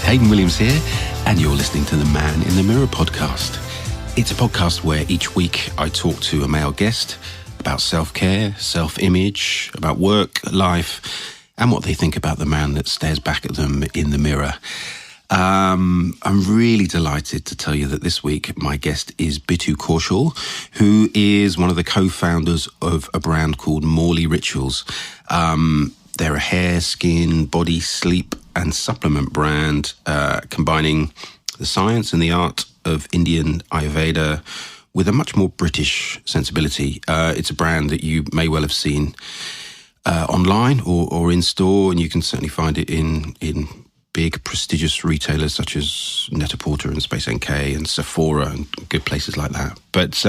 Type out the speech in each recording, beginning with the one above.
Hayden Williams here, and you're listening to the Man in the Mirror podcast. It's a podcast where each week I talk to a male guest about self-care, self-image, about work, life, and what they think about the man that stares back at them in the mirror. I'm really delighted to tell you that this week my guest is Bittu Kaushal, who is one of the co-founders of a brand called Mauli Rituals. They're a hair, skin, body, sleep and supplement brand combining the science and the art of Indian Ayurveda with a much more British sensibility. It's a brand that you may well have seen online or in store, and you can certainly find it in big prestigious retailers such as Net-a-Porter and Space NK and Sephora and good places like that. But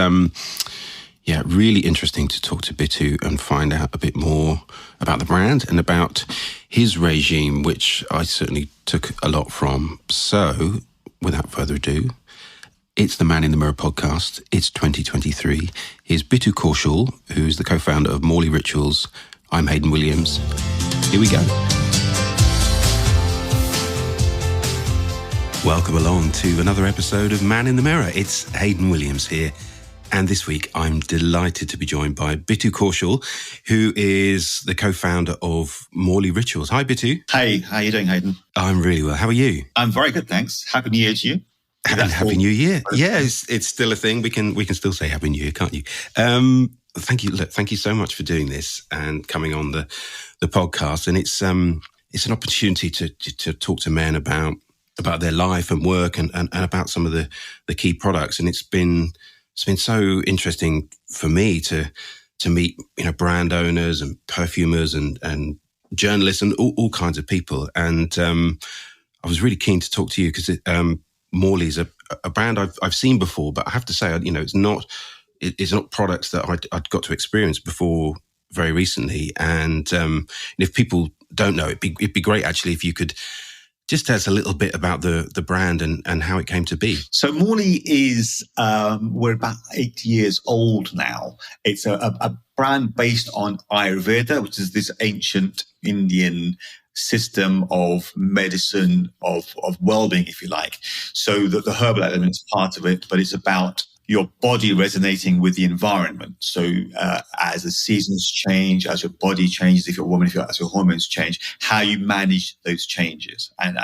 yeah, really interesting to talk to Bittu and find out a bit more about the brand and about his regime, which I certainly took a lot from. So, without further ado, it's the Man in the Mirror podcast. It's 2023. Here's Bittu Kaushal, who's the co-founder of Mauli Rituals. I'm Hayden Williams. Here we go. Welcome along to another episode of Man in the Mirror. It's Hayden Williams here. And this week, I'm delighted to be joined by Bittu Kaushal, who is the co-founder of Mauli Rituals. Hi, Bittu. Hey, how are you doing, Hayden? I'm really well. How are you? I'm very good, thanks. Happy New Year to you. And Happy New Year. Yeah, it's still a thing. We can still say Happy New Year, can't you? Thank you. Look, thank you so much for doing this and coming on the podcast. And it's an opportunity to talk to men about their life and work and about some of the key products. And it's been so interesting for me to meet, brand owners and perfumers and journalists and all kinds of people. And I was really keen to talk to you because Mauli's a brand I've seen before, but I have to say, it's not products that I'd got to experience before very recently. And if people don't know, it'd be great actually if you could just tell us a little bit about the brand and how it came to be. So Mauli is, we're about 8 years old now. It's a brand based on Ayurveda, which is this ancient Indian system of medicine, of well-being, if you like. So that the herbal element is part of it, but it's about your body resonating with the environment. So as the seasons change, as your body changes, if you're a woman, as your hormones change, how you manage those changes and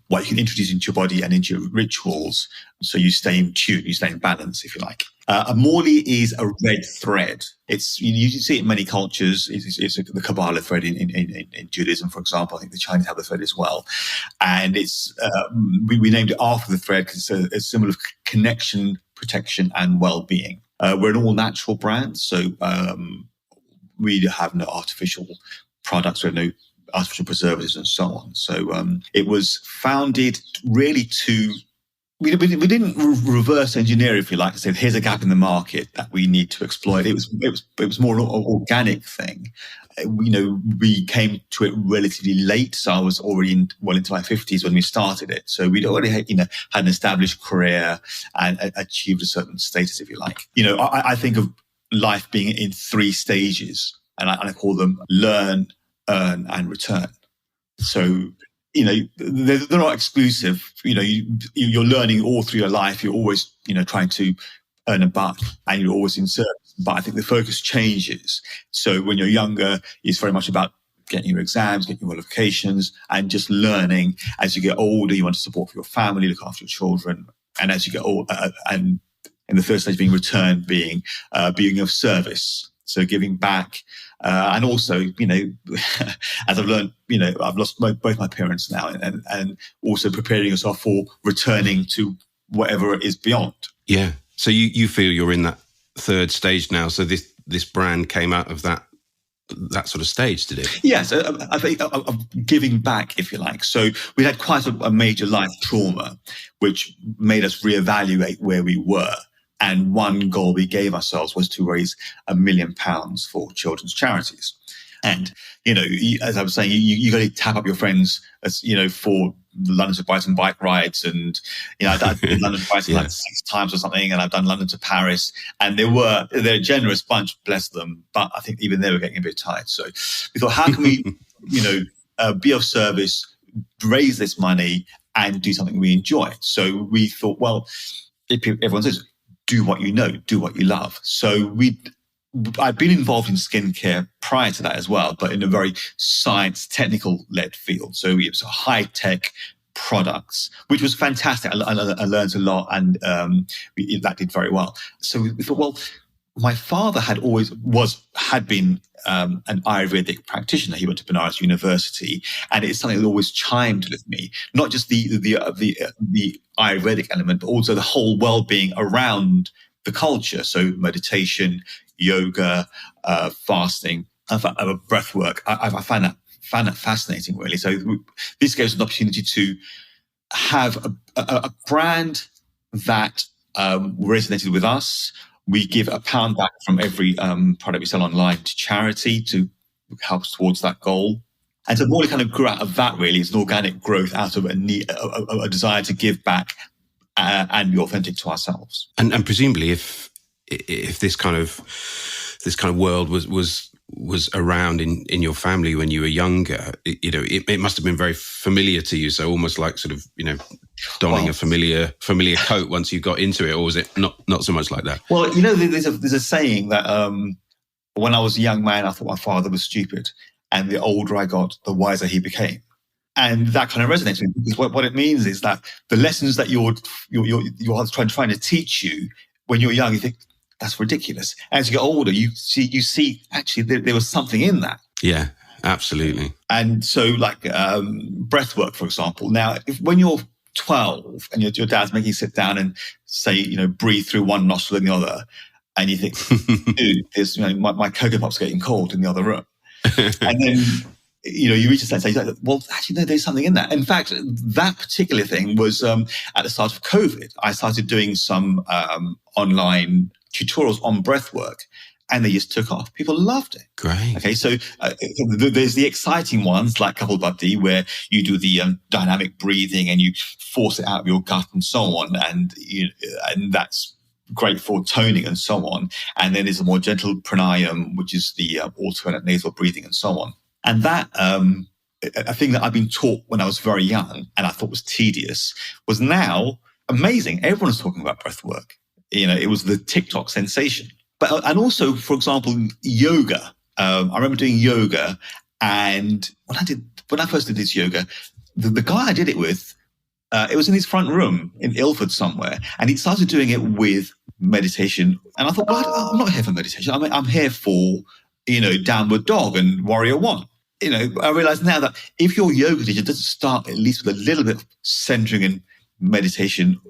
what you can introduce into your body and into your rituals so you stay in tune, you stay in balance, if you like. A Mauli is a red thread. You see it in many cultures. It's the Kabbalah thread in Judaism, for example. I think the Chinese have the thread as well. And it's we named it after the thread because it's a symbol of connection, protection, and well-being. We're an all-natural brand, so we have no artificial products. We have no artificial preservatives and so on. So it was founded really to... We didn't reverse engineer, if you like, and say, here's a gap in the market that we need to exploit. It was more an organic thing. We came to it relatively late. So I was already into my 50s when we started it. So we'd already had an established career and achieved a certain status, if you like. I think of life being in 3 stages, and I call them learn, earn, and return. So they're not exclusive. You're learning all through your life. You're always, trying to earn a buck and you're always in service. But I think the focus changes. So when you're younger, it's very much about getting your exams, getting your qualifications and just learning. As you get older, you want to support for your family, look after your children. And as you get older, and in the first stage being return, being of service. So giving back. And also, as I've learned, I've lost both my parents now and also preparing yourself for returning to whatever is beyond. Yeah. So you feel you're in that third stage now. So this brand came out of that sort of stage, did it? Yes. I think of giving back, if you like. So we had quite a major life trauma, which made us reevaluate where we were. And one goal we gave ourselves was to raise £1 million for children's charities. And, as I was saying, you got to tap up your friends, for London to Brighton bike rides. And, I've done London to Brighton like 6 times or something. And I've done London to Paris. And they're a generous bunch, bless them. But I think even they were getting a bit tired. So we thought, how can we, be of service, raise this money and do something we enjoy. So we thought, well, everyone says, do what you know, do what you love. So I'd been involved in skincare prior to that as well, but in a very science, technical-led field. So it was high-tech products, which was fantastic. I learned a lot, and that did very well. So we thought, well, my father had been an Ayurvedic practitioner. He went to Benares University, and it's something that always chimed with me. Not just the Ayurvedic element, but also the whole well-being around the culture. So meditation, yoga, fasting, breath work. I found that fascinating, really. So this gave us an opportunity to have a brand that resonated with us. We give £1 back from every product we sell online to charity to help us towards that goal. And so Mauli kind of grew out of that, really. It's an organic growth out of a desire to give back and be authentic to ourselves. And presumably, if this kind of world was around in your family when you were younger, it must have been very familiar to you. So almost like sort of, donning a familiar coat once you got into it, or was it not so much like that? Well, there's a saying that when I was a young man, I thought my father was stupid, and the older I got, the wiser he became. And that kind of resonates with me, because what it means is that the lessons that you're trying to teach you when you're young, you think, that's ridiculous. As you get older, you see actually there was something in that. Yeah, absolutely. And so, like breath work, for example. Now, when you're 12 and your dad's making you sit down and say, breathe through one nostril and the other, and you think, dude, my Cocoa Pop's getting cold in the other room. And then, you reach a stage, like, well, actually, no, there's something in that. In fact, that particular thing was at the start of COVID. I started doing some online tutorials on breath work, and they just took off. People loved it. Great. Okay, so there's the exciting ones like Kapalbhati, where you do the dynamic breathing and you force it out of your gut and so on, and that's great for toning and so on. And then there's a more gentle pranayam, which is the alternate nasal breathing and so on. And that a thing that I've been taught when I was very young and I thought was tedious was now amazing. Everyone's talking about breath work. It was the TikTok sensation. And also, for example, yoga. I remember doing yoga, and when I first did this yoga, the guy I did it with, it was in his front room in Ilford somewhere, and he started doing it with meditation. And I thought, well, I'm not here for meditation. I'm here for, downward dog and warrior one. I realize now that if your yoga teacher doesn't start at least with a little bit of centering and meditation,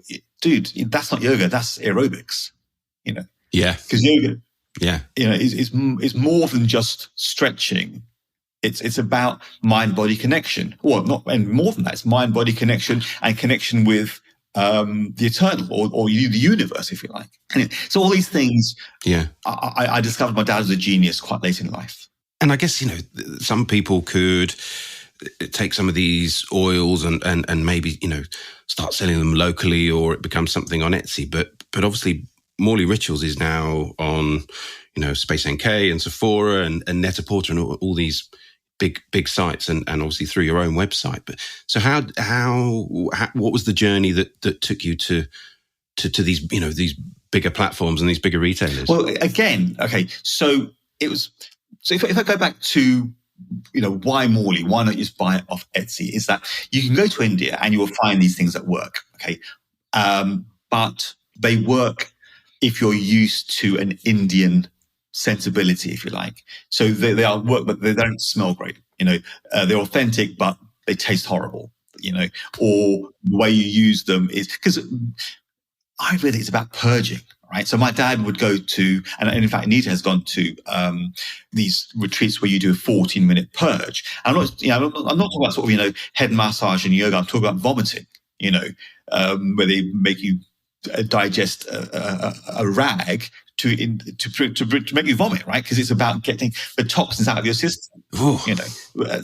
dude, that's not yoga, that's aerobics, Yeah. Because yoga, yeah, is more than just stretching. It's about mind-body connection. Well, and more than that, it's mind-body connection and connection with the eternal or the universe, if you like. And so all these things, I discovered my dad was a genius quite late in life. And I guess, some people could take some of these oils and maybe, start selling them locally, or it becomes something on Etsy. But obviously Mauli Rituals is now on, Space NK and Sephora and Net-a-Porter and all these big sites, and obviously through your own website. But so how what was the journey that took you to these, these bigger platforms and these bigger retailers? Well, again, okay, so if I go back to, why Mauli? Why not just buy it off Etsy? Is that you can go to India and you will find these things that work, okay? But they work if you're used to an Indian sensibility, if you like. So they are work, but they don't smell great. They're authentic, but they taste horrible. Or the way you use them is because Ayurveda is about purging. Right. So my dad would go to, and in fact, Anita has gone to these retreats where you do a 14-minute purge. I'm not talking about sort of, head massage and yoga. I'm talking about vomiting, where they make you digest a rag to make you vomit, right? Because it's about getting the toxins out of your system. Ooh.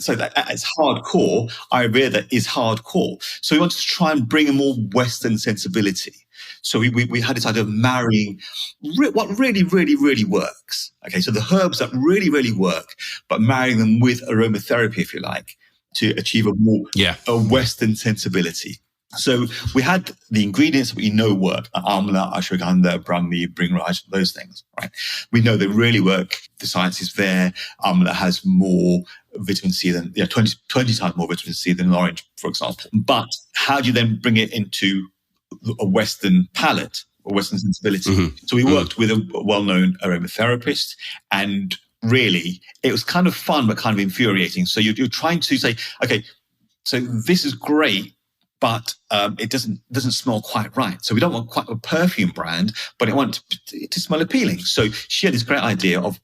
So that it's hardcore. Ayurveda is hardcore. So we wanted to try and bring a more Western sensibility. So we had this idea of marrying what really, really, really works. Okay, so the herbs that really, really work, but marrying them with aromatherapy, if you like, to achieve a more a Western sensibility. So we had the ingredients that we know work: amla, ashwagandha, brahmi, bhringraj, those things, right? We know they really work. The science is there. Amla has more vitamin C than 20 times more vitamin C than an orange, for example. But how do you then bring it into a Western palate or Western sensibility? So we worked with a well-known aromatherapist, and really it was kind of fun but kind of infuriating. So you're trying to say, okay, so this is great, but it doesn't smell quite right. So we don't want quite a perfume brand, but I want it to smell appealing. So she had this great idea of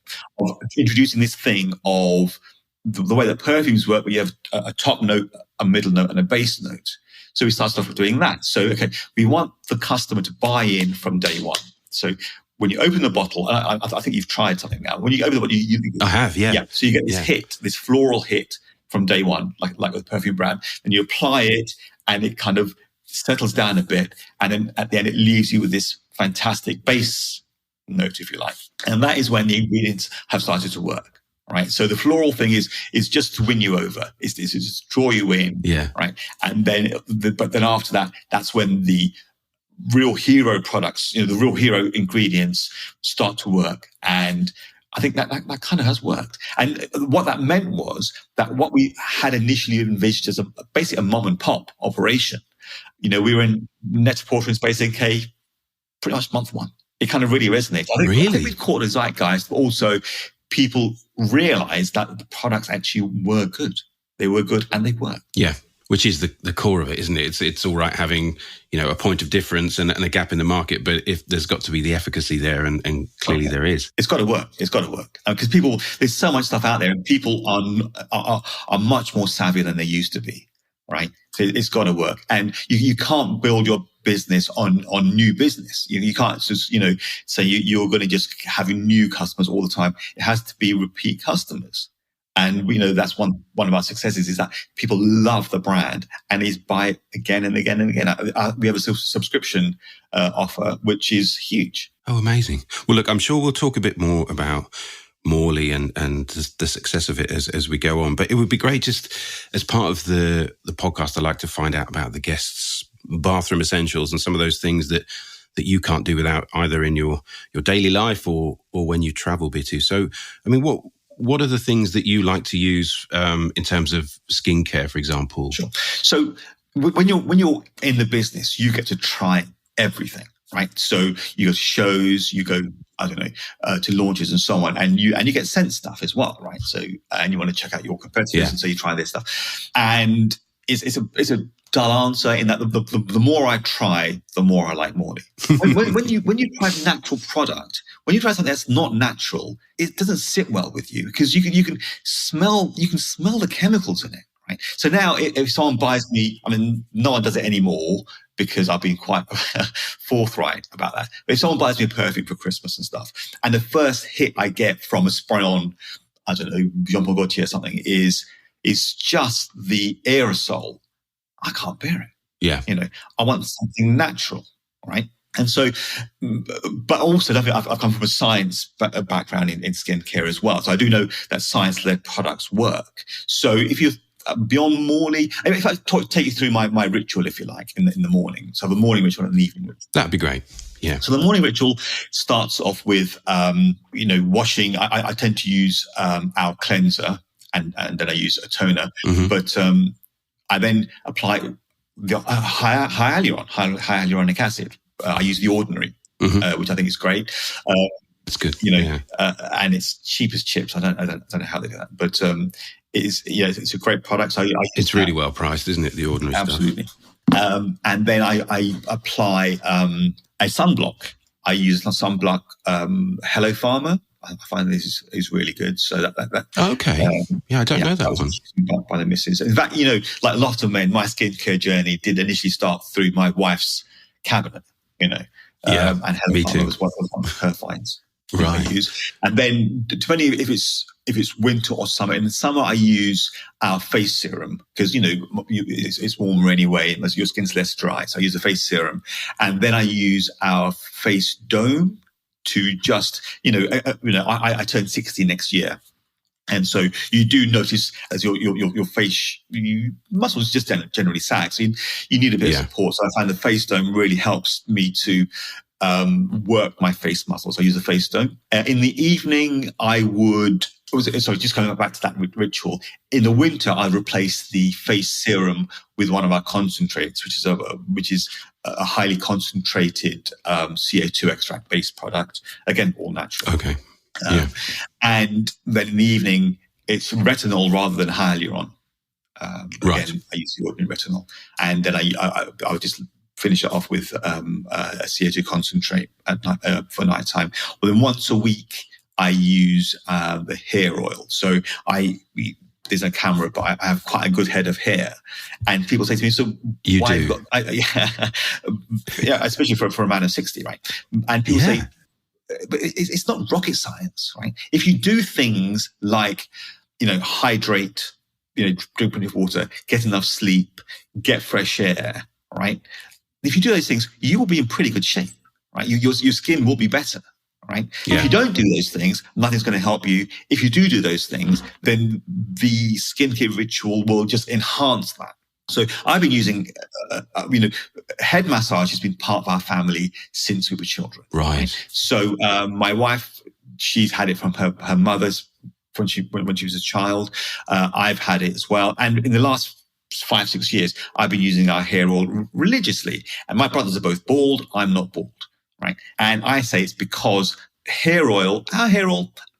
introducing this thing of the way that perfumes work, where you have a top note, a middle note, and a base note. So we started off with doing that. So, okay, we want the customer to buy in from day one. So when you open the bottle, and I think you've tried something now. When you open the bottle, I have, yeah. Yeah. So you get this hit, this floral hit from day one, like with a perfume brand, and you apply it, and it kind of settles down a bit, and then at the end, it leaves you with this fantastic base note, if you like. And that is when the ingredients have started to work. Right, so the floral thing is just to win you over. It's just draw you in. Yeah. Right, and then but then after that, that's when the real hero products, the real hero ingredients start to work. And I think that kind of has worked. And what that meant was that what we had initially envisaged as basically a mom and pop operation. We were in Net-a-Porter in Space NK pretty much month one. It kind of really resonated. I think we caught the zeitgeist, but also people realized that the products actually were good. They were good and they worked. Yeah, which is the core of it, isn't it? It's all right having, a point of difference and a gap in the market, but if there's got to be the efficacy there, and clearly there is. It's got to work. It's got to work. Because there's so much stuff out there, and people are much more savvy than they used to be, right? So it's got to work. And you can't build your business on new business. You can't just, say you're going to just having new customers all the time. It has to be repeat customers. And we know that's one of our successes is that people love the brand and is buy it again and again and again. We have a subscription offer, which is huge. Oh, amazing. Well, look, I'm sure we'll talk a bit more about Mauli and the success of it as we go on. But it would be great, just as part of the podcast, I like to find out about the guests' bathroom essentials and some of those things that you can't do without, either in your daily life or when you travel, Bittu. So, I mean, what are the things that you like to use in terms of skincare, for example? Sure. So when you're in the business, you get to try everything, right? So you go to shows, you go, I don't know, to launches and so on, and you get sent stuff as well, right? So and you want to check out your competitors, and so you try this stuff, and it's a dull answer in that the more I try, the more I like Mauli. When you try a natural product, when you try something that's not natural, it doesn't sit well with you because you can smell the chemicals in it, right? So now if someone buys me, I mean, no one does it anymore because I've been quite forthright about that. But if someone buys me a perfume for Christmas and stuff, and the first hit I get from a spray-on, I don't know, Jean Paul Gaultier or something, is just the aerosol, I can't bear it. Yeah. I want something natural, right? And so, but also I've come from a science background in skincare as well. So I do know that science-led products work. So if you're beyond Mauli, if I take you through my ritual, if you like, in the morning. So I have a morning ritual and an evening ritual. That'd be great. Yeah. So the morning ritual starts off with, washing. I tend to use our cleanser and then I use a toner. Mm-hmm. But I then apply the hyaluronic acid. I use the ordinary, which I think is great. It's good, and it's cheap as chips. I don't know how they do that, but it's a great product. So it's really well priced, isn't it? The ordinary absolutely. Stuff. And then I apply a sunblock. I use a sunblock. Hello Farmer. I find this is really good. So that okay. I don't know that one. By the missus. In fact, like a lot of men, my skincare journey did initially start through my wife's cabinet. And Hello Farmer was one of her finds. Right. I use. And then depending if it's winter or summer. In the summer, I use our face serum because it's warmer anyway, and your skin's less dry. So I use the face serum, and then I use our face dome to just I turn 60 next year. And so you do notice as your face muscles just generally sag. So you need a bit of support. So I find the face dome really helps me to work my face muscles. I use a face dome. In the evening, I would. Sorry, just coming back to that ritual. In the winter, I replace the face serum with one of our concentrates, which is a highly concentrated CO2 extract based product. Again, all natural. Okay. And then in the evening, it's retinol rather than hyaluron. Right. Again, I use the ordinary retinol. And then I would just finish it off with a CO2 concentrate at night, for nighttime. Well, then once a week, I use the hair oil. So there's no camera, but I have quite a good head of hair. And people say to me, so you why do? Yeah, especially for a man of 60, right? And people say, but it's not rocket science, right? If you do things like, hydrate, drink plenty of water, get enough sleep, get fresh air, right? If you do those things, you will be in pretty good shape, right? Your skin will be better, right? Yeah. If you don't do those things, nothing's going to help you. If you do those things, then the skincare ritual will just enhance that. So I've been using, head massage has been part of our family since we were children. Right. So my wife, she's had it from her mother's when she was a child. I've had it as well. And in the last 5-6 years, I've been using our hair oil religiously. And my brothers are both bald. I'm not bald. Right. And I say it's because our hair oil,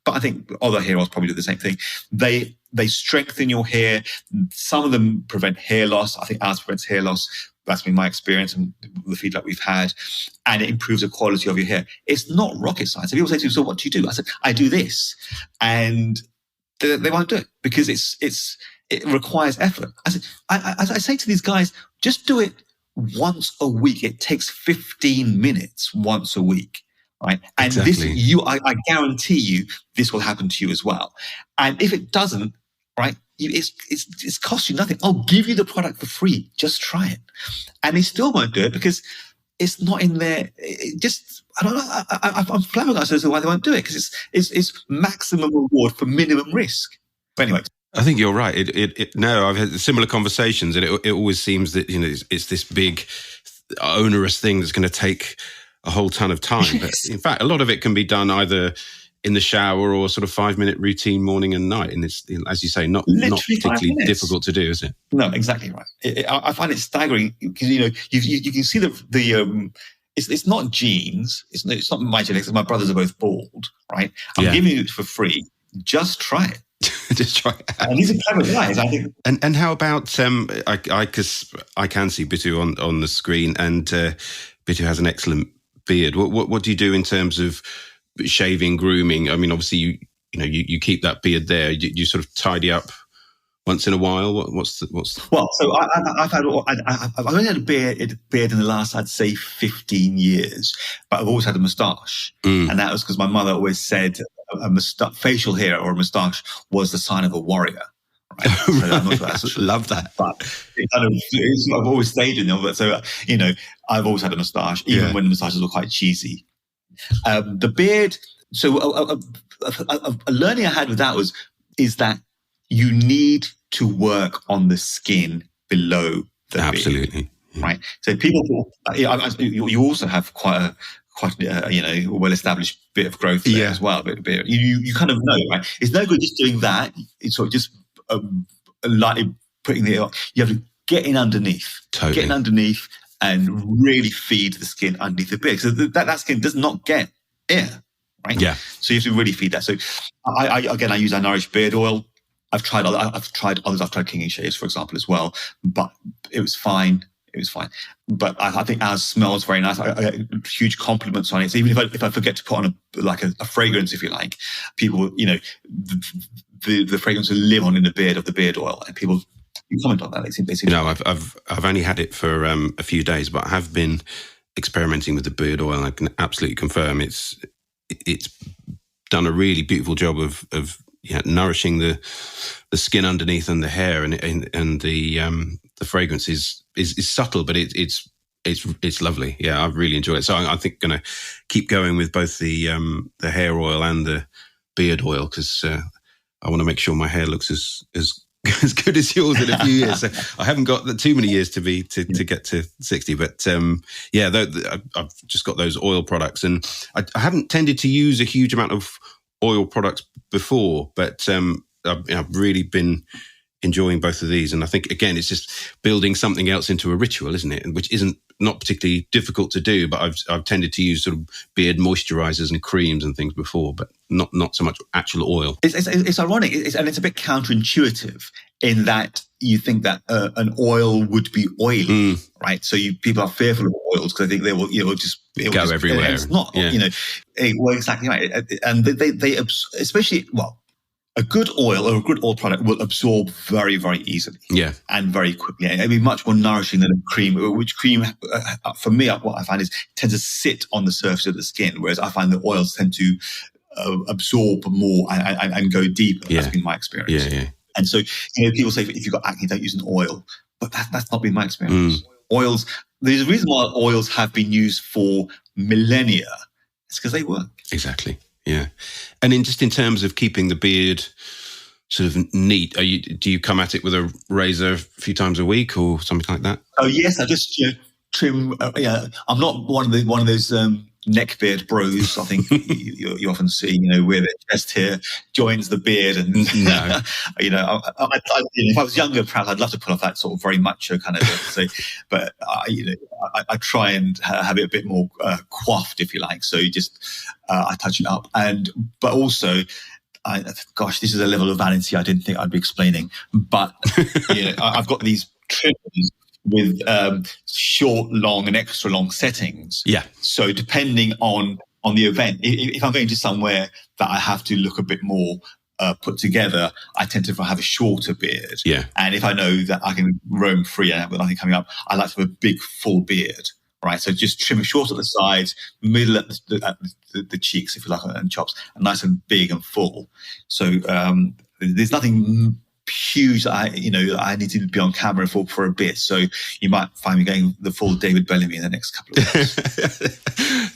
but I think other hair oils probably do the same thing. They strengthen your hair. Some of them prevent hair loss. I think ours prevents hair loss. That's been my experience and the feedback we've had. And it improves the quality of your hair. It's not rocket science. And people say to me, so what do you do? I said, I do this. And they won't do it because it requires effort. I say to these guys, just do it once a week. It takes 15 minutes once a week. Right. And exactly. I guarantee you this will happen to you as well. And if it doesn't, right, it's cost you nothing. I'll give you the product for free. Just try it. And they still won't do it because it's not in there. I don't know. I'm flabbergasted as to why they won't do it because it's maximum reward for minimum risk. But anyway. I think you're right. No, I've had similar conversations, and it always seems that it's this big, onerous thing that's going to take a whole ton of time. But in fact, a lot of it can be done either in the shower or sort of 5-minute routine morning and night, and it's, as you say, not particularly difficult to do, is it? No, exactly right. I find it staggering because you can see the. It's not genes. It's not my genetics. My brothers are both bald, right? I'm giving it for free. Just try it. Just try it out. And these are clever guys, I think. And how about because I can see Bittu on the screen, and Bittu has an excellent beard. What do you do in terms of shaving, grooming? I mean, obviously you keep that beard there. You sort of tidy up once in a while. What's well? So I've only had a beard in the last, I'd say, 15 years, but I've always had a moustache, and that was because my mother always said facial hair or a moustache was the sign of a warrior. Right? So I'm not sure love that, but I've always stayed in them. So I've always had a moustache, even when the moustaches were quite cheesy. The beard. So a learning I had with that is that you need to work on the skin below the beard. Absolutely. Right. So people, you also have quite a well-established bit of growth there as well. But you kind of know, right? It's no good just doing that. It's sort of just lightly putting the. You have to get in underneath, get in underneath, and really feed the skin underneath the beard. So that skin does not get air, right? Yeah. So you have to really feed that. So I use our Nourish beard oil. I've tried others. I've tried King and Shaves, for example, as well, but it was fine. But I think ours smells very nice. I get huge compliments on it. So even if I forget to put on a fragrance, if you like, people, the fragrance will live on in the beard of the beard oil, and people comment on that. They seem I've only had it for a few days, but I have been experimenting with the beard oil, and I can absolutely confirm it's done a really beautiful job of nourishing the skin underneath and the hair, and the fragrance is subtle, but it's lovely. Yeah, I've really enjoyed it. So I think going to keep going with both the hair oil and the beard oil because I want to make sure my hair looks as as good as yours in a few years. So I haven't got too many years to get to 60, but I've just got those oil products, and I haven't tended to use a huge amount of oil products before, but I've really been enjoying both of these. And I think, again, it's just building something else into a ritual, isn't it? Which isn't not particularly difficult to do, but I've tended to use sort of beard moisturizers and creams and things before, but not so much actual oil. It's ironic, and it's a bit counterintuitive in that you think that an oil would be oily, right? So people are fearful of oils because I think they will, just go everywhere. It's not, well, exactly right. And they especially, a good oil or a good oil product will absorb very, very easily. Yeah. And very quickly. It'll be much more nourishing than a cream, which cream, for me, what I find is tends to sit on the surface of the skin, whereas I find the oils tend to absorb more and go deeper. Yeah. That's been my experience. Yeah. And so, people say if you've got acne, don't use an oil. But that's not been my experience. Oils, there's a reason why oils have been used for millennia. It's because they work. Exactly. Yeah. And in terms of keeping the beard sort of neat, do you come at it with a razor a few times a week or something like that? Oh yes, I just trim. I'm not one of those neck beard bros. I think you often see where the chest hair joins the beard, and no. If I was younger, perhaps I'd love to pull off that sort of very macho kind of thing. But I try and have it a bit more coiffed, if you like. So I touch it up, but also. Gosh, this is a level of vanity I didn't think I'd be explaining. But I've got these trims with short, long, and extra long settings. Yeah. So depending on the event, if I'm going to somewhere that I have to look a bit more put together, I tend to have a shorter beard. Yeah. And if I know that I can roam free and have nothing coming up, I like to have a big, full beard. Right, so just trim it short at the sides, middle at the cheeks, if you like, and chops, and nice and big and full. So there's nothing huge that I need to be on camera for a bit. So you might find me going the full David Bellamy in the next couple of weeks.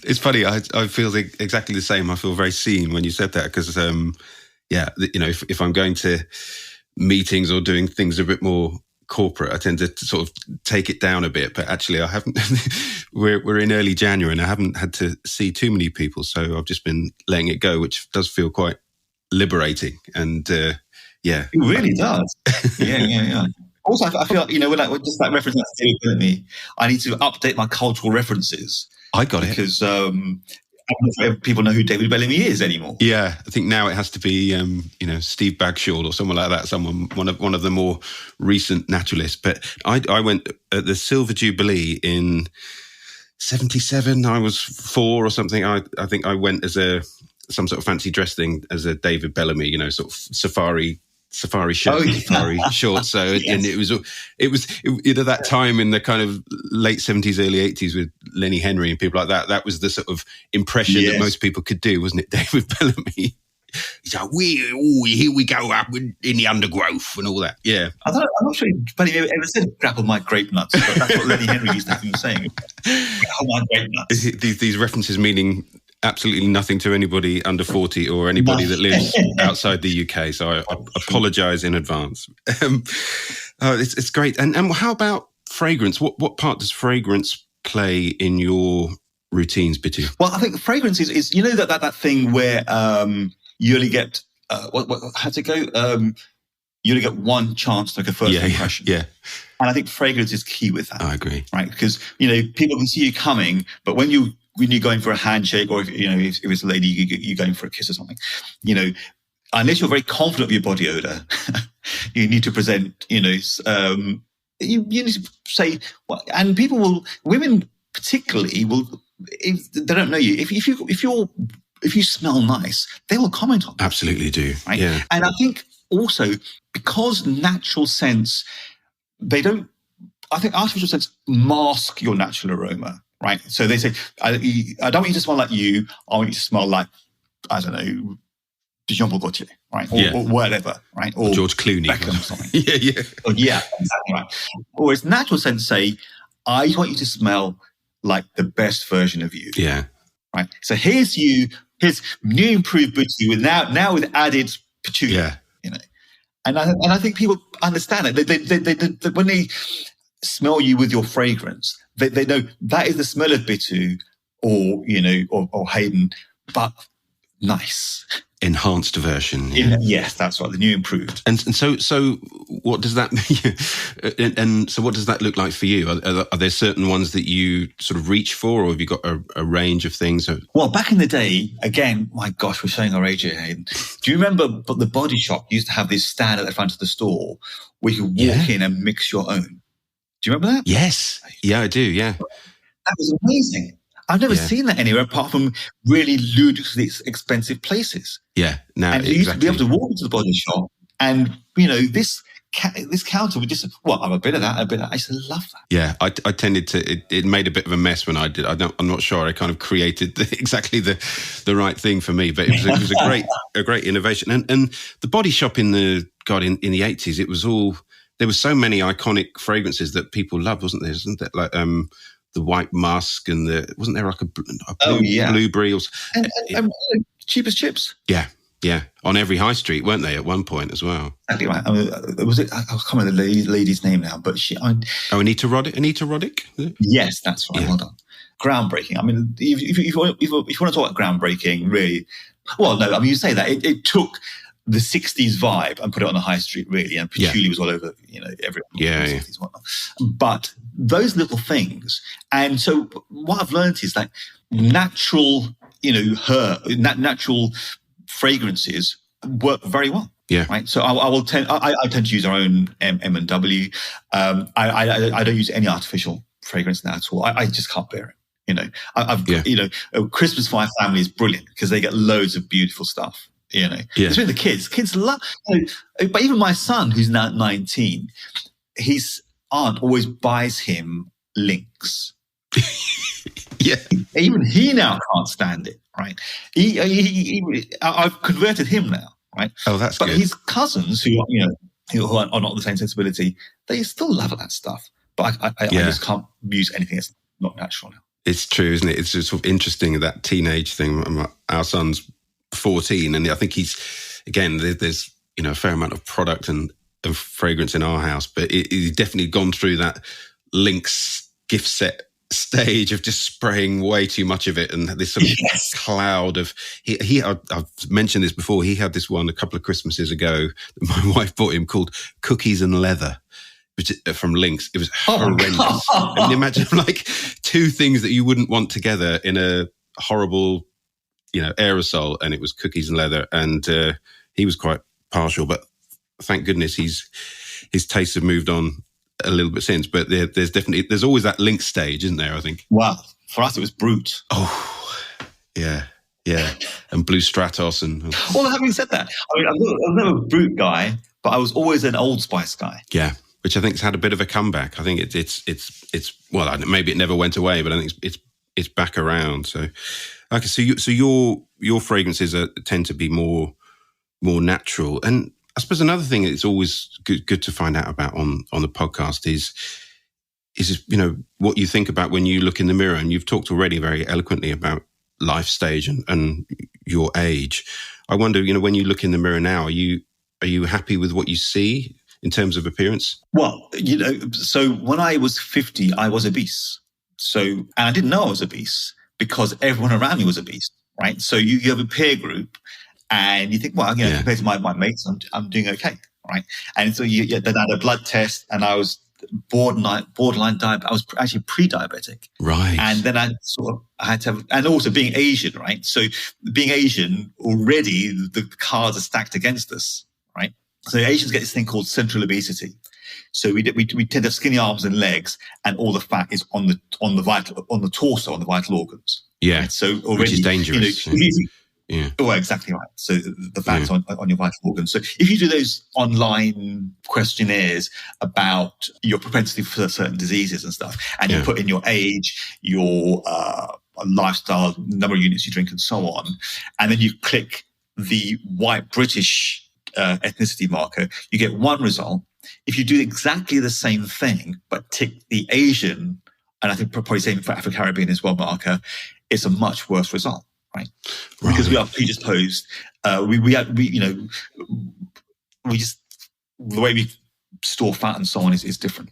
It's funny. I feel exactly the same. I feel very seen when you said that because, if I'm going to meetings or doing things a bit more corporate, I tend to sort of take it down a bit, but actually I haven't. we're in early January and I haven't had to see too many people, so I've just been letting it go, which does feel quite liberating. And it really does. Yeah. Also, I feel like, when just that reference to me, I need to update my cultural references. I got it because I don't know if people know who David Bellamy is anymore. Yeah, I think now it has to be, Steve Bagshaw or someone like that. One of the more recent naturalists. But I went at the Silver Jubilee in '77. I was 4 or something. I think I went as some sort of fancy dress thing as a David Bellamy, sort of safari shirt, safari shorts. So yes. And it was that time in the kind of late '70s, early '80s with Lenny Henry and people like that. That was the sort of impression that most people could do, wasn't it? David Bellamy. He's like, here we go up in the undergrowth and all that. Yeah. I'm not sure Bellamy ever said grapple my grape nuts, but that's what Lenny Henry used to have him saying. Grapple my grape nuts. These references meaning absolutely nothing to anybody under 40 or anybody that lives outside the UK. So I apologise in advance. It's great. And how about fragrance? What part does fragrance play in your routines, Bittu? Well, I think fragrance is that thing where you only get how's it go? You only get one chance to make a first impression. Yeah. And I think fragrance is key with that. I agree. Right, because people can see you coming, but when you're going for a handshake, or if it's a lady, you're going for a kiss or something, unless you're very confident of your body odor, you need to present, you need to say, and women particularly will, if they don't know you, if you smell nice, they will comment on it. Absolutely do. Right? Yeah. And I think also because natural scents, I think artificial scents mask your natural aroma. Right, so they say, I don't want you to smell like you. I want you to smell like, I don't know, Jean-Paul Gaultier, right, or whatever, right, or George Clooney, Beckham or something. yeah, exactly right. Or it's natural scents say, I want you to smell like the best version of you. Yeah, right. So here's new improved Bittu with now with added patchouli. Yeah. you know. And I think people understand it. They when they smell you with your fragrance, they know that is the smell of Bittu or, you know, or Hayden, but nice. Enhanced version. Yeah. Yes, that's right. The new improved. And so what does that mean? And so what does that look like for you? Are there certain ones that you sort of reach for, or have you got a range of things? Well, back in the day, again, my gosh, we're showing our age here, Hayden. Do you remember the Body Shop used to have this stand at the front of the store where you could walk in and mix your own? Do you remember that? Yes. Yeah, I do. Yeah. That was amazing. I've never seen that anywhere apart from really ludicrously expensive places. Yeah, no, and you used to be able to walk into the Body Shop, and you know this counter would just I'm a bit of that, a bit of that. I used to love that. Yeah, I tended to. It made a bit of a mess when I did. I'm not sure I kind of created exactly the right thing for me, but it was a great innovation. And the Body Shop in the 80s, it was all, there were so many iconic fragrances that people loved, wasn't there? Isn't there like the White Musk and wasn't there like a blueberry or and cheap as chips? Yeah, on every high street, weren't they, at one point as well? Exactly right. I mean, was it? I can't remember the lady's name now, but Anita Roddick. Anita Roddick? Yes, that's right. Yeah. Well done. Groundbreaking. I mean, if you want to talk about groundbreaking, really, well, no. I mean, you say that it took the 60s vibe and put it on the high street, really, and patchouli was all over, you know, everyone. Yeah. But those little things, and so what I've learned is that natural, you know, natural fragrances work very well. Yeah. Right. So I tend to use our own M&W. I don't use any artificial fragrance now at all. I just can't bear it. You know, you know, Christmas for my family is brilliant because they get loads of beautiful stuff. You know, especially the kids love. You know, but even my son, who's now 19, his aunt always buys him Lynx. Yeah, even he now can't stand it. Right, I've converted him now. Right. Oh, that's but good. His cousins, who are not the same sensibility, they still love that stuff. But I just can't use anything that's not natural now. It's true, isn't it? It's just sort of interesting, that teenage thing. Our son's 14, and I think there's you know, a fair amount of product and fragrance in our house, but he's definitely gone through that Lynx gift set stage of just spraying way too much of it, and this sort of cloud of I've mentioned this before. He had this one a couple of Christmases ago that my wife bought him called Cookies and Leather, which from Lynx. It was horrendous. I mean, imagine like two things that you wouldn't want together in a horrible, you know, aerosol, and it was Cookies and Leather. And he was quite partial, but thank goodness his tastes have moved on a little bit since. But there's always that Lynx stage, isn't there? I think. Wow, for us it was Brute. Oh, yeah, and Blue Stratos and. Well, having said that, I mean, I'm not a Brute guy, but I was always an Old Spice guy. Yeah. Which I think has had a bit of a comeback. I think it's well, maybe it never went away, but I think it's back around. So, okay, so your fragrances tend to be more natural. And I suppose another thing that's always good to find out about on the podcast is you know, what you think about when you look in the mirror. And you've talked already very eloquently about life stage and your age. I wonder, you know, when you look in the mirror now, are you happy with what you see in terms of appearance? Well, you know, so when I was 50, I was obese. And I didn't know I was obese because everyone around me was obese, right? So you have a peer group and you think, well, you know, compared to my mates, I'm doing okay, right? And so then I had a blood test and I was borderline diabetic. I was actually pre-diabetic. Right. And then I had to have, and also being Asian, right? So being Asian, already the cards are stacked against us, right? So Asians get this thing called central obesity. So we tend to have skinny arms and legs, and all the fat is on the torso, on the vital organs. Yeah. Right? So already, which is dangerous. Yeah. Oh, exactly right. So the fat's on your vital organs. So if you do those online questionnaires about your propensity for certain diseases and stuff, and you put in your age, your lifestyle, number of units you drink, and so on, and then you click the white British ethnicity marker, you get one result. If you do exactly the same thing, but tick the Asian, and I think probably same for Afro-Caribbean as well, marker, it's a much worse result, right? Because we are predisposed. the way we store fat and so on is different.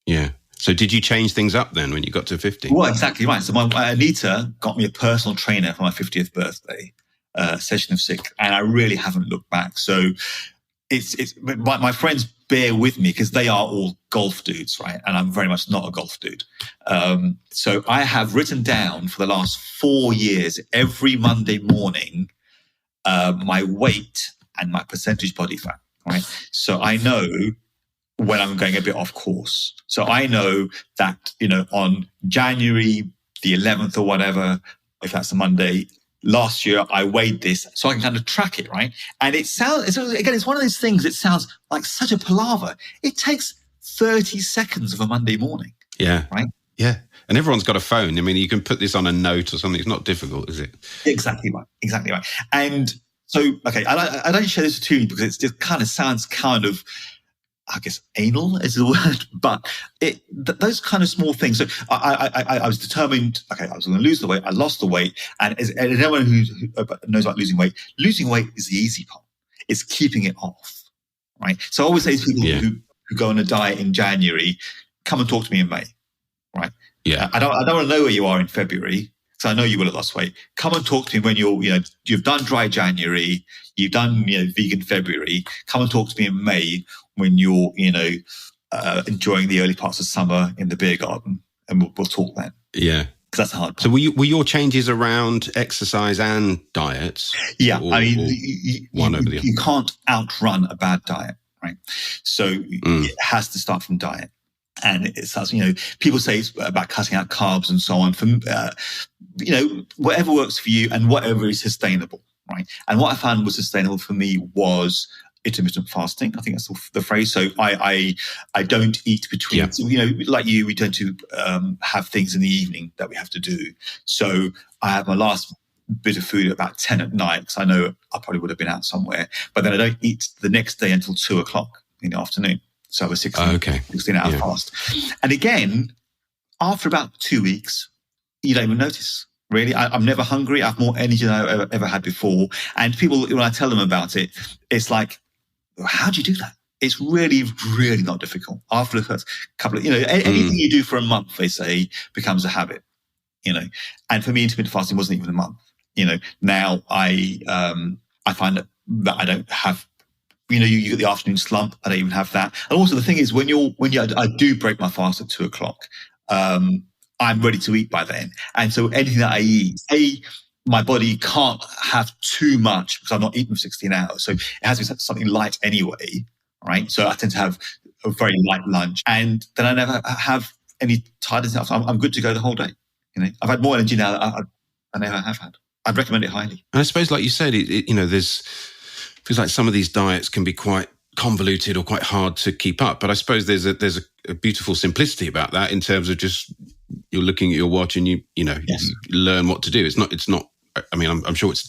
Yeah. So did you change things up then when you got to 50? Well, exactly right. So Anita got me a personal trainer for my 50th birthday, session of 6, and I really haven't looked back. So it's my friends bear with me because they are all golf dudes, right? And I'm very much not a golf dude. So I have written down for the last 4 years, every Monday morning, my weight and my percentage body fat, right? So I know when I'm going a bit off course. So I know that, on January the 11th or whatever, if that's a Monday, last year I weighed this, so I can kind of track it, right? And it's one of those things that sounds like such a palaver. It takes 30 seconds of a Monday morning. Yeah. Right? Yeah. And everyone's got a phone. I mean, you can put this on a note or something. It's not difficult, is it? Exactly right. And so, okay, I don't share this too much because it just kind of sounds kind of, I guess, anal is the word, but those kind of small things. So I was determined, okay, I was going to lose the weight. I lost the weight. And anyone who knows about losing weight is the easy part. It's keeping it off, right? So I always say to people who go on a diet in January, come and talk to me in May, right? Yeah. I don't want to know where you are in February, because I know you will have lost weight. Come and talk to me when you've done dry January, you've done, vegan February. Come and talk to me in May when you're, enjoying the early parts of summer in the beer garden, and we'll talk then. Yeah. Because that's the hard part. So were your changes around exercise and diets? Yeah. You can't outrun a bad diet, right? So it has to start from diet. And it starts, people say it's about cutting out carbs and so on. Whatever works for you and whatever is sustainable, right? And what I found was sustainable for me was intermittent fasting. I think that's the phrase. So I don't eat between. Yeah. So, like you, we tend to have things in the evening that we have to do. So I have my last bit of food at about 10 at night, because I know I probably would have been out somewhere. But then I don't eat the next day until 2:00 in the afternoon. So I was 16 hour fast. And again, after about 2 weeks, you don't even notice. Really, I'm never hungry. I have more energy than I've ever had before. And people, when I tell them about it, it's like, how do you do that? It's really, really not difficult. After the first couple of, anything you do for a month, they say, becomes a habit. And for me, intermittent fasting wasn't even a month. Now I find that I don't have. You get the afternoon slump. I don't even have that. And also the thing is, when I do break my fast at 2:00, I'm ready to eat by then. And so anything that I eat, my body can't have too much because I've not eaten for 16 hours. So it has to be something light anyway, right? So I tend to have a very light lunch, and then I never have any tiredness. So I'm good to go the whole day. I've had more energy now than I never have had. I'd recommend it highly. And I suppose, like you said, there's feels like some of these diets can be quite convoluted or quite hard to keep up. But I suppose there's a beautiful simplicity about that in terms of just you're looking at your watch and you learn what to do. It's not. I mean, I'm sure it's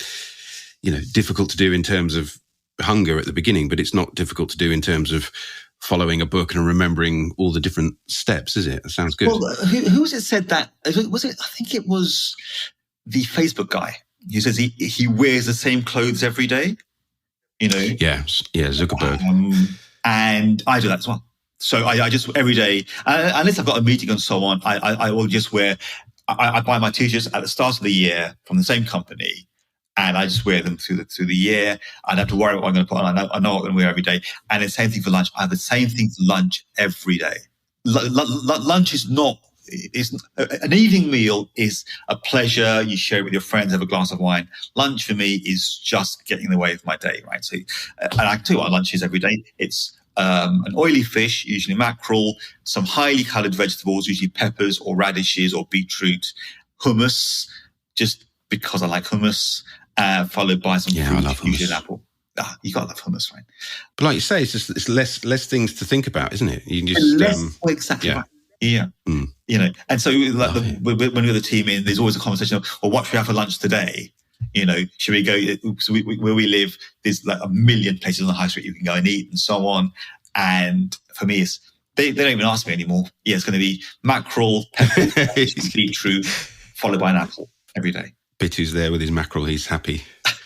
difficult to do in terms of hunger at the beginning, but it's not difficult to do in terms of following a book and remembering all the different steps, is it? That sounds good. Well, who was it said that? Was it? I think it was the Facebook guy who says he wears the same clothes every day. Yeah, Zuckerberg. And I do that as well. So I just every day, unless I've got a meeting and so on, I will just wear. I buy my t-shirts at the start of the year from the same company, and I just wear them through the year. I don't have to worry what I'm going to put on. I know what I'm going to wear every day. And the same thing for lunch. I have the same thing for lunch every day. Lunch is not. An evening meal is a pleasure. You share it with your friends, have a glass of wine. Lunch for me is just getting in the way of my day, right? So, and I can tell you what lunch is every day. It's an oily fish, usually mackerel, some highly coloured vegetables, usually peppers or radishes or beetroot, hummus, just because I like hummus, followed by some fruit, I love hummus. usually an apple. You gotta love hummus, right? But like you say, it's less things to think about, isn't it? You can just exactly right. Yeah. And so like when we have the team in, there's always a conversation of, well, what should we have for lunch today? Should we go, so where we live, there's like a million places on the high street you can go and eat and so on. And for me, they don't even ask me anymore. Yeah, it's going to be mackerel, peppers, beetroot, followed by an apple every day. Bittu's there with his mackerel. He's happy.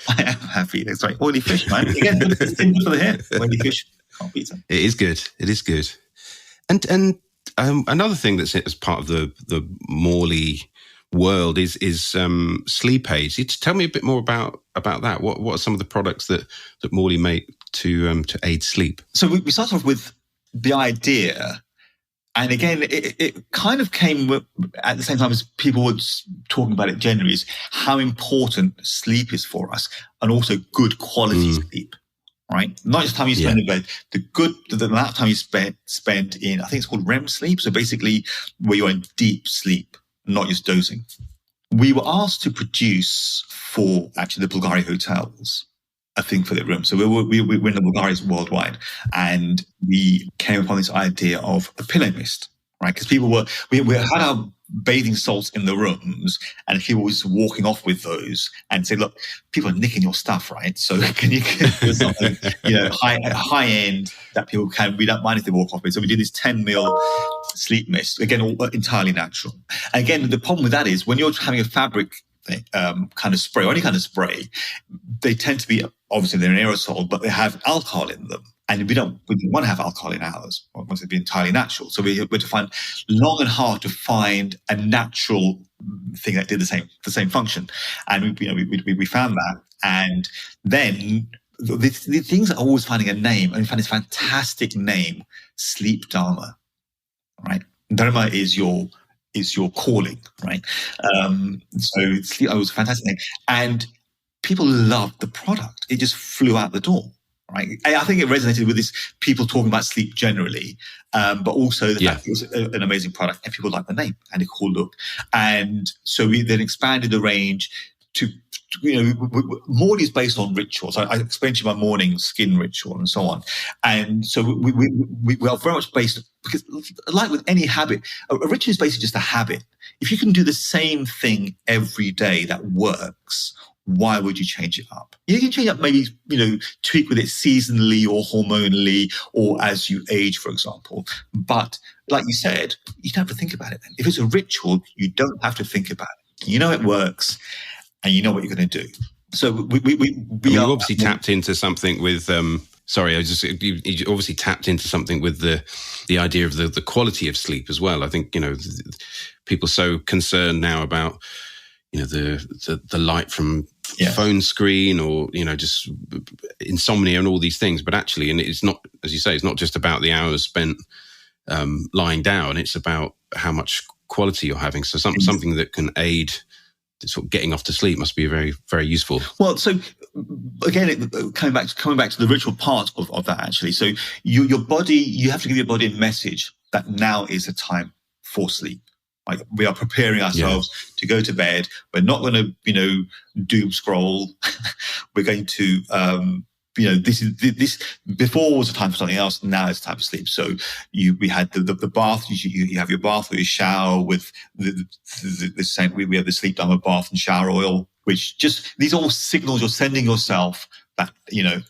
I am happy. That's right. Oily fish, man. Again, it's good for the hair. Oily fish, can't beat them. It is good. It is good. And another thing that's as part of the Mauli world is sleep aids. Tell me a bit more about that. What are some of the products that Mauli make to aid sleep? So we started off with the idea, and again, it kind of came at the same time as people were talking about it generally, is how important sleep is for us, and also good quality sleep. Right, not just time you spend in bed, the amount of time you spend in, I think it's called REM sleep. So basically, where you're in deep sleep, not just dozing. We were asked to produce for actually the Bulgari hotels a thing for their room. So we're in the Bulgaris worldwide, and we came upon this idea of a pillow mist, right? Because people we had our bathing salts in the rooms, and people were just walking off with those and say, look, people are nicking your stuff, right? So can you do something, high end that people can, we don't mind if they walk off with. So we did this 10 ml sleep mist, again, all entirely natural. And again, the problem with that is when you're having a fabric kind of spray, or any kind of spray, they tend to be, obviously they're an aerosol, but they have alcohol in them. And we don't want to have alcohol in ours. We want it to be entirely natural. So we had to find long and hard to find a natural thing that did the same function. And we found that. And then the things are always finding a name. And we found this fantastic name, Sleep Dharma, right? Dharma is your calling, right? So sleep was a fantastic name. And people loved the product. It just flew out the door. Right, I think it resonated with this people talking about sleep generally, but also the fact it was an amazing product and people liked the name and a cool look. And so we then expanded the range to Mauli is based on rituals. I explained to you my morning skin ritual and so on. And so we are very much based, because like with any habit, a ritual is basically just a habit. If you can do the same thing every day that works, why would you change it up? You can change up, maybe, tweak with it seasonally or hormonally or as you age, for example. But like you said, you don't have to think about it then. If it's a ritual, you don't have to think about it. You know it works and you know what you're going to do. So we obviously tapped into something with, you obviously tapped into something with the idea of the quality of sleep as well. I think, people are so concerned now about, the light from phone screen or, just insomnia and all these things. But actually, and it's not, as you say, it's not just about the hours spent lying down. It's about how much quality you're having. So something that can aid sort of getting off to sleep must be very, very useful. Well, so again, coming back to the ritual part of that, actually. So your body, you have to give your body a message that now is a time for sleep. Like, we are preparing ourselves to go to bed. We're not going to, doom scroll. We're going to, this before was a time for something else. Now it's time for sleep. So we had the bath. You have your bath or your shower with the same. We have the Sleep Dharma bath and shower oil, which these are all signals you're sending yourself that,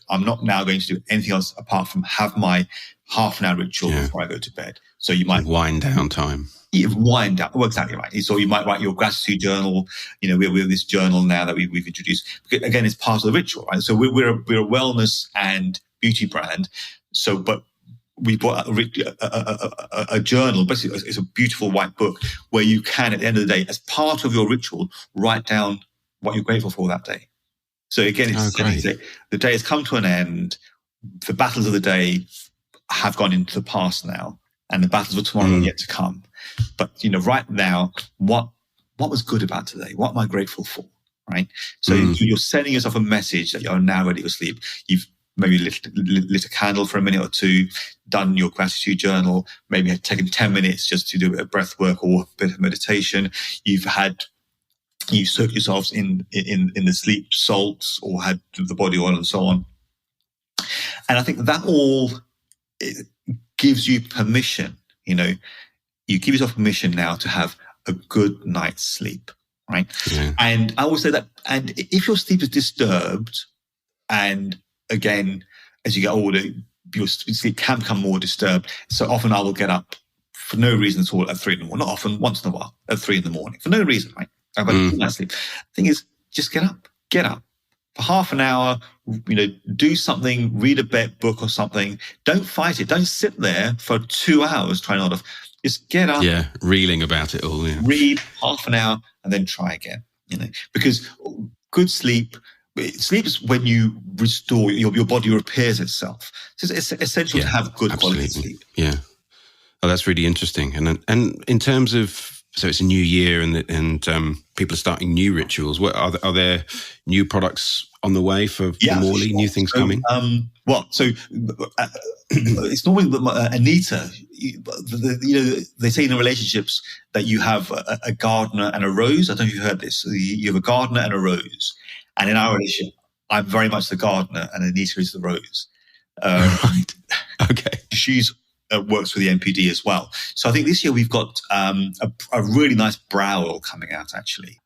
I'm not now going to do anything else apart from have my half an hour ritual before I go to bed. So you might wind down time. Wind down. Well, exactly right. So you might write your gratitude journal. We have this journal now that we've introduced. Again, it's part of the ritual, right? So we're a wellness and beauty brand. So, but we brought a journal. Basically, it's a beautiful white book where you can, at the end of the day, as part of your ritual, write down what you're grateful for that day. So again, the day has come to an end. The battles of the day have gone into the past now, and the battles of tomorrow are yet to come. But, right now, what was good about today? What am I grateful for? Right. So you're sending yourself a message that you're now ready for sleep. You've maybe lit a candle for a minute or two, done your gratitude journal, maybe had taken 10 minutes just to do a bit of breath work or a bit of meditation. You soak yourselves in the sleep salts or had the body oil and so on. And I think that all gives you permission, you give yourself permission now to have a good night's sleep, right? Yeah. And I will say that, and if your sleep is disturbed, and again, as you get older, your sleep can become more disturbed. So often I will get up for no reason at all at 3 in the morning. Not often, once in a while, at 3 in the morning, for no reason, right? I've had a good night's sleep. The thing is, just get up. for half an hour, do something, read a book or something. Don't fight it. Don't sit there for 2 hours trying not to. Just get up. Yeah, reeling about it all. Yeah. Read half an hour and then try again. Because good sleep is when you restore your body repairs itself. So it's essential to have good quality sleep. Yeah. Oh, that's really interesting. And in terms of, so it's a new year and people are starting new rituals. What are there new products on the way for Mauli? Sure. New things coming? It's normally Anita. They say in relationships that you have a gardener and a rose. I don't know if you've heard this. You have a gardener and a rose. And in our relationship, I'm very much the gardener and Anita is the rose. Right. Okay. She's works for the NPD as well. So I think this year we've got a really nice brow oil coming out, actually.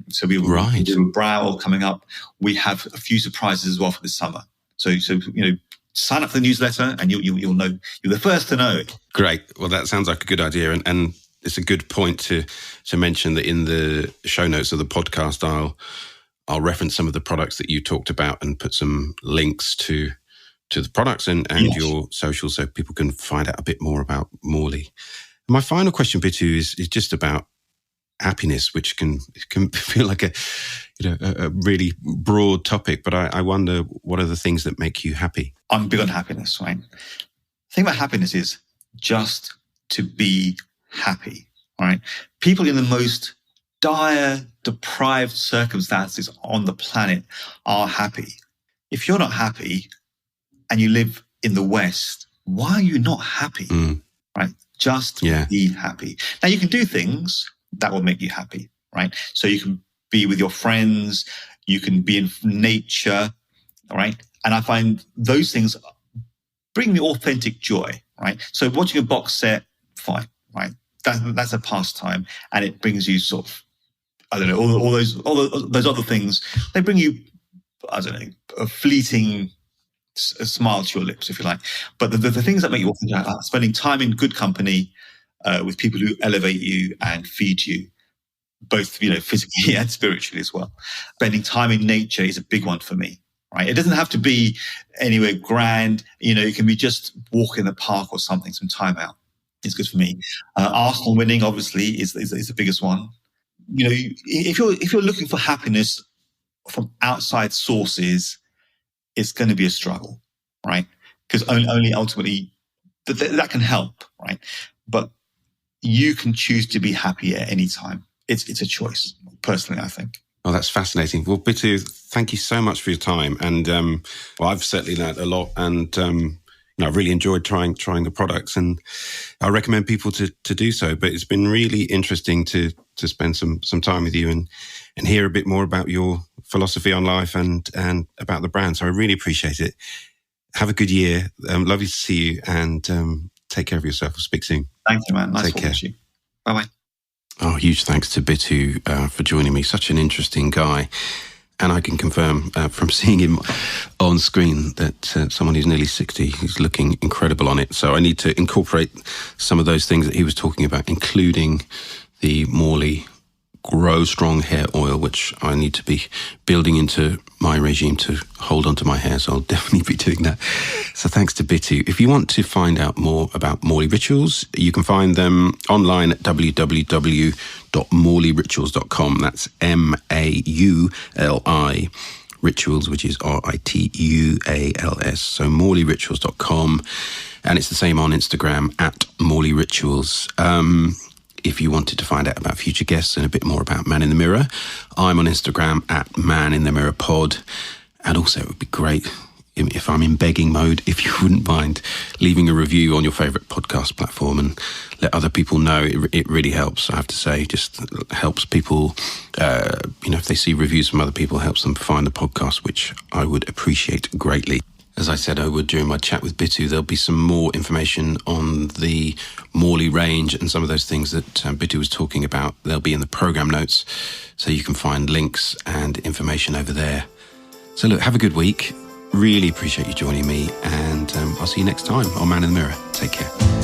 So we have a brow oil coming up. We have a few surprises as well for this summer. So sign up for the newsletter and you'll know. You're the first to know. Great. Well, that sounds like a good idea. And it's a good point to mention that in the show notes of the podcast, I'll reference some of the products that you talked about and put some links to the products and your socials so people can find out a bit more about Mauli. My final question, Bittu, is just about happiness, which can feel like a really broad topic, but I wonder, what are the things that make you happy? I'm big on happiness, right? The thing about happiness is just to be happy, right? People in the most dire, deprived circumstances on the planet are happy. If you're not happy and you live in the West, why are you not happy? Right? Just be happy. Now, you can do things that will make you happy, right? So you can be with your friends, you can be in nature, right? And I find those things bring me authentic joy, right? So watching a box set, fine, right? That's a pastime, and it brings you sort of, I don't know, all those other things. They bring you, I don't know, a fleeting a smile to your lips, if you like. But the things that make you authentic are spending time in good company with people who elevate you and feed you, both physically and spiritually as well. Spending time in nature is a big one for me. Right? It doesn't have to be anywhere grand. It can be just walk in the park or something, some time out. It's good for me. Arsenal winning, obviously, is the biggest one. If you're looking for happiness from outside sources, it's going to be a struggle, right? Because only ultimately that can help, right? But you can choose to be happy at any time. It's a choice, personally, I think. Oh, that's fascinating. Well, Bittu, thank you so much for your time. And I've certainly learned a lot, and I've really enjoyed trying the products, and I recommend people to do so. But it's been really interesting to spend some time with you and hear a bit more about your philosophy on life and about the brand. So I really appreciate it. Have a good year. Lovely to see you, and take care of yourself. We'll speak soon. Thank you, man. Nice talking to you. Bye-bye. Oh, huge thanks to Bittu for joining me. Such an interesting guy. And I can confirm from seeing him on screen that someone who's nearly 60, he's looking incredible on it. So I need to incorporate some of those things that he was talking about, including the Mauli Grow Strong Hair Oil, which I need to be building into my regime to hold onto my hair. So I'll definitely be doing that. So thanks to Bittu. If you want to find out more about Mauli Rituals, you can find them online at www.maulirituals.com. That's MAULI Rituals, which is RITUALS. So maulirituals.com. And it's the same on Instagram at Mauli Rituals. If you wanted to find out about future guests and a bit more about Man in the Mirror, I'm on Instagram at Man in the Mirror Pod. And also, it would be great if I'm in begging mode, if you wouldn't mind leaving a review on your favourite podcast platform and let other people know. It really helps, I have to say. Just helps people, if they see reviews from other people, helps them find the podcast, which I would appreciate greatly. As I said I would during my chat with Bittu, there'll be some more information on the Mauli range and some of those things that Bittu was talking about. They'll be in the program notes, so you can find links and information over there. So look, have a good week. Really appreciate you joining me, and I'll see you next time on Man in the Mirror. Take care.